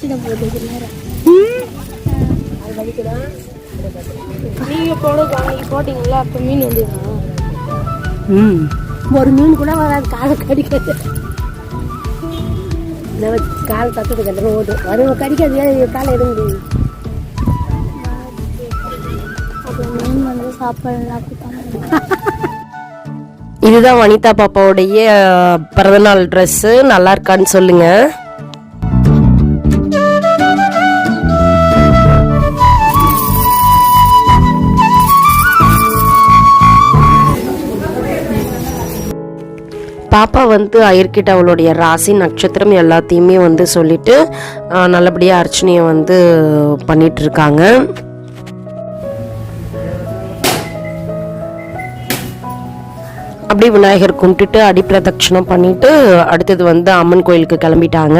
நீங்க போட்டீங்களா அப்ப மீன் வந்து ஒரு மீன் கூட வராது, காலை கடிக்காது. கால் தத்துட்டு கட்டுற ஓடு வரும், கடிக்காது. காலை எடுங்க. மீன் வந்து சாப்பாடு. இதுதான் வனிதா பாப்பாவுடைய பிறந்தநாள் ட்ரெஸ்ஸு. நல்லா இருக்கான்னு சொல்லுங்க. பாப்பா வந்து ஐயர்கிட்ட அவளுடைய ராசி நட்சத்திரம் எல்லாத்தையுமே வந்து சொல்லிட்டு நல்லபடியாக அர்ச்சனையை வந்து பண்ணிட்டு இருக்காங்க. அப்படியே விநாயகர் கும்பிட்டுட்டு அடிப்பிரதட்சணம் பண்ணிட்டு அடுத்தது வந்து அம்மன் கோயிலுக்கு கிளம்பிட்டாங்க.